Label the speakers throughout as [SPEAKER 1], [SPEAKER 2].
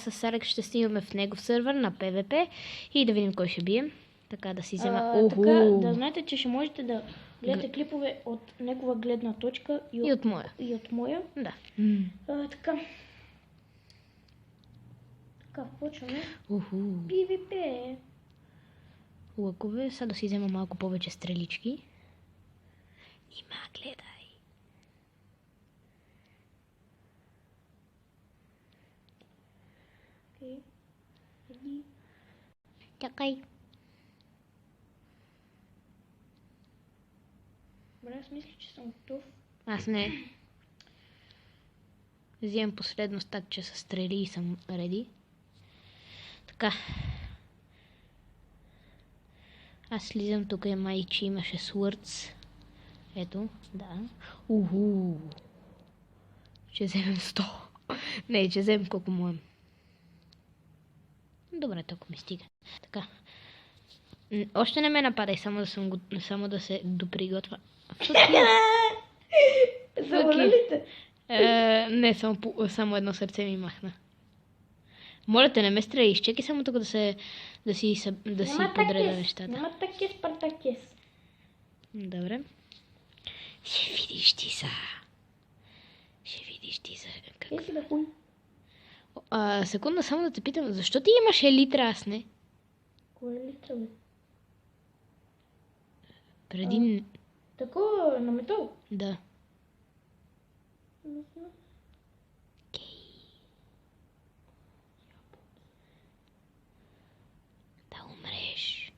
[SPEAKER 1] с Алекс ще стигаме в негов сървър на PvP и да видим кой ще бием. Така да си взема.
[SPEAKER 2] Така, да знаете, че ще можете да гледате клипове от негова гледна точка
[SPEAKER 1] И от моя.
[SPEAKER 2] И от моя.
[SPEAKER 1] Да.
[SPEAKER 2] Така. Така, почваме.
[SPEAKER 1] Уху.
[SPEAKER 2] PvP.
[SPEAKER 1] Лъкове. Сега да си взема малко повече стрелички. Нима, гледай.
[SPEAKER 2] Окей.
[SPEAKER 1] Чакай.
[SPEAKER 2] Добре, аз мисля, че съм готов.
[SPEAKER 1] Аз не. Взимам последно стакче с стрели и съм реди. Така. Аз слизам, тук е май, че имаше свърц. Ето, да. Уху. Ще вземем 100. Не, ще вземем колко му е. Добре, толкова ми стига. Така. Още не ме нападай, само да се доприготвя.
[SPEAKER 2] Заболя ли те?
[SPEAKER 1] Не, само едно сърце ми махна. Моля те, не ме стреляй, изчекай само тук да си подреда нещата.
[SPEAKER 2] Няма такес, Спартакес.
[SPEAKER 1] Добре. Ще видиш ти са.
[SPEAKER 2] Е си да хуй.
[SPEAKER 1] Секунда, само да те питам, защо ти имаш елитра, аз не?
[SPEAKER 2] Кое е литра, бе?
[SPEAKER 1] Преди...
[SPEAKER 2] Такова на метал?
[SPEAKER 1] Да.
[SPEAKER 2] Не знам.
[SPEAKER 1] Да умреш.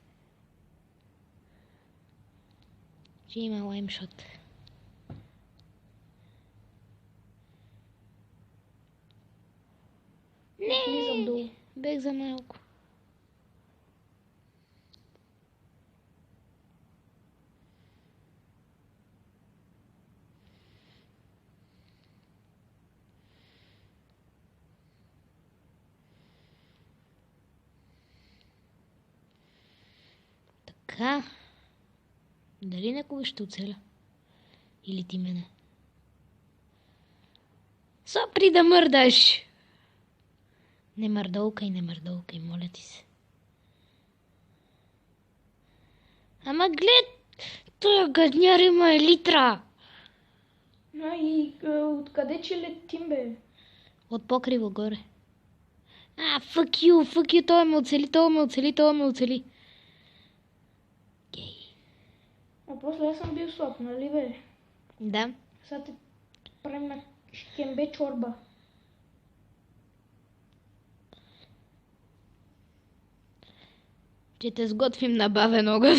[SPEAKER 1] Ще има лаймшот.
[SPEAKER 2] Влизам долу.
[SPEAKER 1] Бег за малко. Така. Дали някога ще оцеля? Или ти мене? Сопри да мърдаш! Не мърдолкай, моля ти се. Ама глед! Той гадняр има елитра!
[SPEAKER 2] И откъде че летим, бе?
[SPEAKER 1] От покрива горе. Fuck you, той ме оцели. Гей.
[SPEAKER 2] А после аз съм бил слаб, нали, бе?
[SPEAKER 1] Да.
[SPEAKER 2] Сега те правим на шкембе чорба.
[SPEAKER 1] Че те сготвим на бавен огън.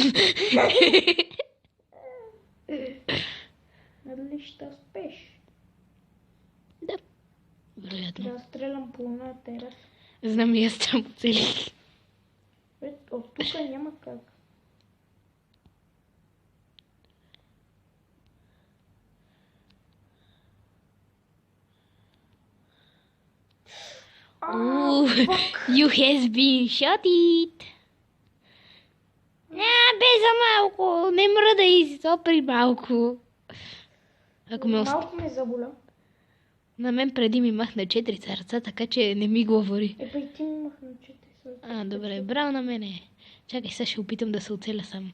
[SPEAKER 2] Нали ще спеш?
[SPEAKER 1] Да. Вероятно.
[SPEAKER 2] Да стрелям по една тераса.
[SPEAKER 1] Знам и аз там оцелих.
[SPEAKER 2] От тук няма как.
[SPEAKER 1] You has been shot. Бе за малко. Не мръдай, сопри малко.
[SPEAKER 2] Малко ме заболя.
[SPEAKER 1] На мен преди ми махна 4 сърца, така че не ми говори.
[SPEAKER 2] И ти ми махна 4 сърца.
[SPEAKER 1] Добре, браво на мене. Чакай, сега ще опитам да се оцеля сам.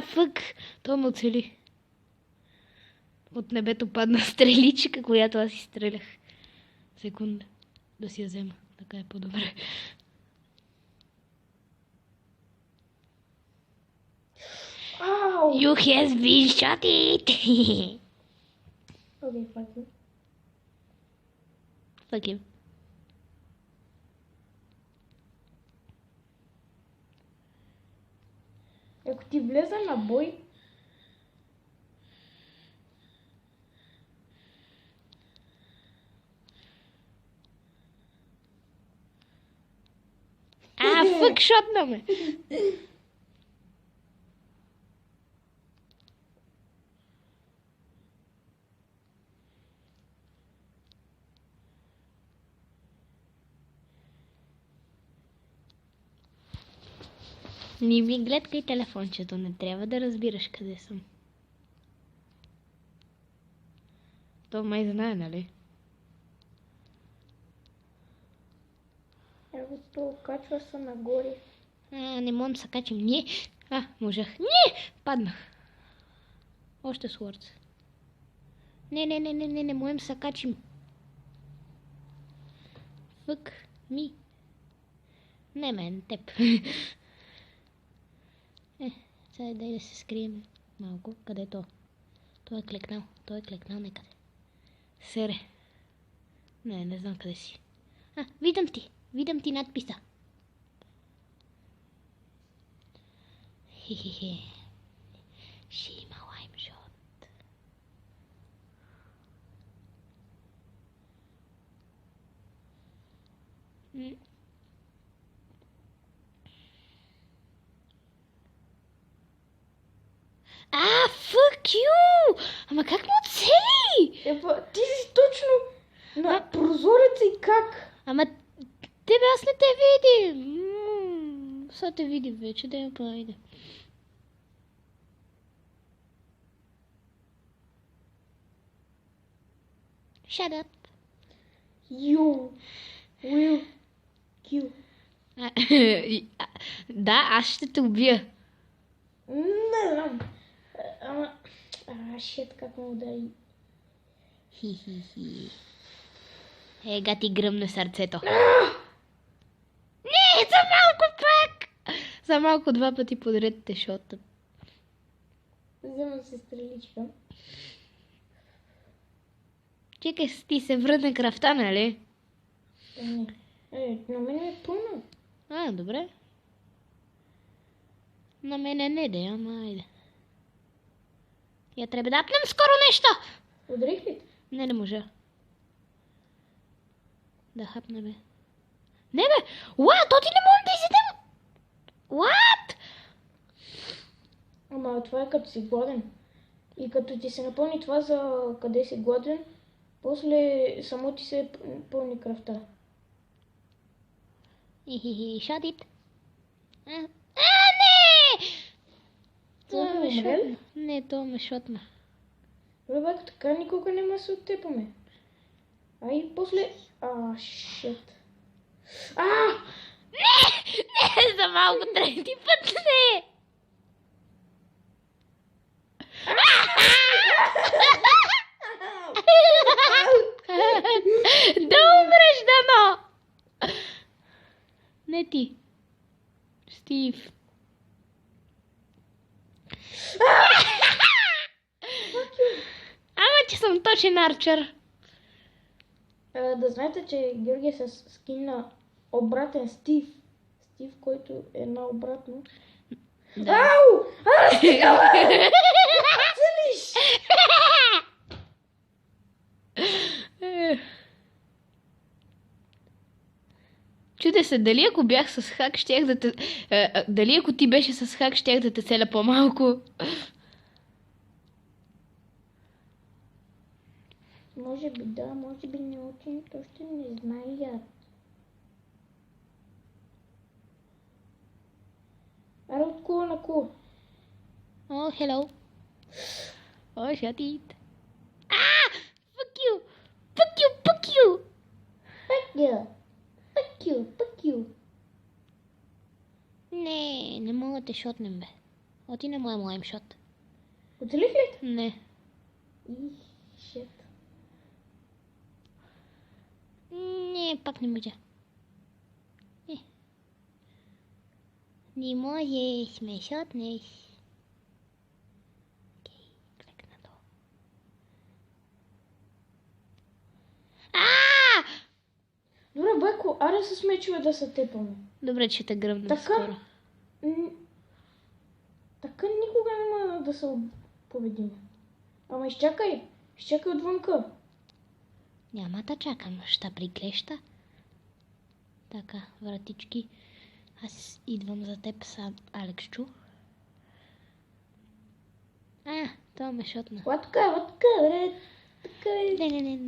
[SPEAKER 1] Фък! Той ме оцели. От небето падна стреличка, която аз изстрелях. Секунда. Да си я взема. Така е по-добре. You has been shot.
[SPEAKER 2] Окей, fuck you.
[SPEAKER 1] Fuck you.
[SPEAKER 2] Ако ти влеза на бой...
[SPEAKER 1] Фък, шотна ме. Не ми гледкай телефончето, не трябва да разбираш къде съм. То май знае, нали?
[SPEAKER 2] Ево то, качва се нагоре.
[SPEAKER 1] Не можем да се качим. Не. Можех. Не! Паднах. Още Сворц. Не можем да се качим. Fuck me. Не мен, теб. Сега дай да се скрием малко. Къде е то? Той е клекнал некъде. Сере. Не знам къде си. Видам ти надписа. Хе. Ще има лаймшот. Fuck you! Ама как му оцели?
[SPEAKER 2] Ева, ти си точно на прозореца и как?
[SPEAKER 1] Ама тебе аз не те видим. Сега те видим вече, да я правим. Shut up.
[SPEAKER 2] You will kill.
[SPEAKER 1] Да, аз ще те убия.
[SPEAKER 2] Не знам. Ама... шит, как му удари.
[SPEAKER 1] Хи. Ега ти гръмна сърцето. Не, за малко пак! За малко 2 пъти подред те шота.
[SPEAKER 2] Вземам се стреличка.
[SPEAKER 1] Чекай, ти се върна кръвта, нали?
[SPEAKER 2] Не. На мен е пълно.
[SPEAKER 1] Добре. На мене не де, ама айде. Я трябва да апнем скоро нещо!
[SPEAKER 2] Ударих ли?
[SPEAKER 1] Не можа. Да хапна, бе. Не, бе! What? То ти не можем да изядем! What?
[SPEAKER 2] Ама това е като си гладен. И като ти се напълни това за къде си гладен, после само ти се пълни кръвта.
[SPEAKER 1] Shut it. Не!
[SPEAKER 2] Това ме умрел?
[SPEAKER 1] Не, то ме шотна.
[SPEAKER 2] Бе, така никога няма да се оттепаме. Ай, после... шит.
[SPEAKER 1] Не, за малко трети път не! Да умреш, Дано! Не ти. Стив. Ама че съм точен арчер.
[SPEAKER 2] Да знаете, че Георги е с скин на обратен Стив. Стив, който е наобратно.
[SPEAKER 1] Да.
[SPEAKER 2] Ау! Стига, бе! Целиш!
[SPEAKER 1] Чуде се, дали ако бях с хак, щях да те... дали ако ти беше с хак, щях да те целя по-малко.
[SPEAKER 2] Може би да, може би не учените още не знаят. Аре от кула на кула.
[SPEAKER 1] Hello. Shut it. Fuck you! Fuck you! Fuck you!
[SPEAKER 2] Fuck you.
[SPEAKER 1] Не мога да те шотнем, бе. Оти не моя лайм шот.
[SPEAKER 2] Оцелих ли?
[SPEAKER 1] Не.
[SPEAKER 2] Шит.
[SPEAKER 1] Не, пак не можа. Не можеш, ме шотнеш. Окей, клекна долу.
[SPEAKER 2] Добре, Байко, аре с мечове да се тепаме.
[SPEAKER 1] Добре, че те гръмна
[SPEAKER 2] Така?
[SPEAKER 1] скоро.
[SPEAKER 2] Така никога няма да се победим. Ама изчакай отвънка.
[SPEAKER 1] Няма да чакам, ще приклеща. Така, вратички. Аз идвам за теб сам, Алексчу. То ме шотна.
[SPEAKER 2] Латка, бре. Така е.
[SPEAKER 1] Не.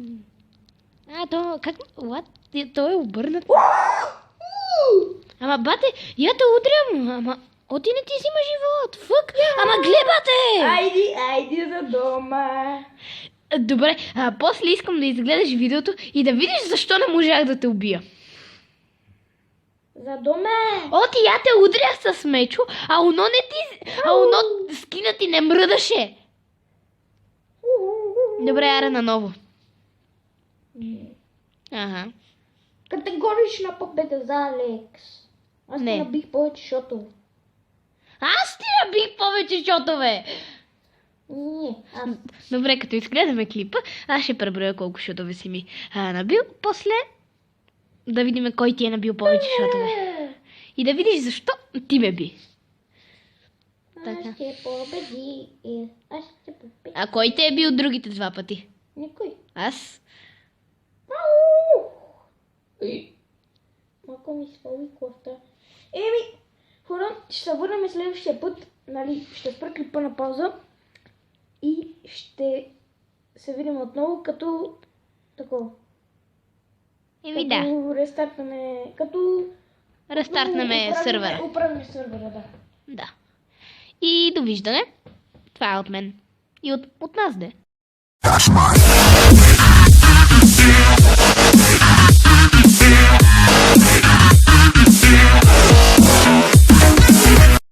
[SPEAKER 1] То, как? What? Той е обърнат. Ама бате, я те удрям, ама оти не ти взима живот. Фък, ама гледате!
[SPEAKER 2] Айди за дома.
[SPEAKER 1] Добре, после искам да изгледаш видеото и да видиш защо не можах да те убия.
[SPEAKER 2] За доме!
[SPEAKER 1] О, ти я те удря с мечо, а оно не ти... А оно скина ти не мръдаше. Добре, аре наново. Ага.
[SPEAKER 2] Категорична победа за Алекс. Аз
[SPEAKER 1] Не.
[SPEAKER 2] не набих повече шотове.
[SPEAKER 1] Аз ти набих повече шотове.
[SPEAKER 2] Не, аз.
[SPEAKER 1] Добре, като изгледаме клипа, аз ще преброя колко шотове си ми набил. После да видим кой ти е набил повече шотове. И да видиш защо ти ме би. Така.
[SPEAKER 2] Аз ще победи. Аз ще победи.
[SPEAKER 1] А кой те е бил другите 2 пъти?
[SPEAKER 2] Никой.
[SPEAKER 1] Аз?
[SPEAKER 2] Малко ми свали кофта. Еми, хора, ще се върнем следващия път. Нали, ще спра клипа на пауза. И ще се видим отново като такова.
[SPEAKER 1] Еми да,
[SPEAKER 2] Като рестартнаме, като...
[SPEAKER 1] рестартнаме сървъра.
[SPEAKER 2] Управим сървъра, да.
[SPEAKER 1] Да. И довиждане. Това е от мен. И от нас де.
[SPEAKER 3] That's mine.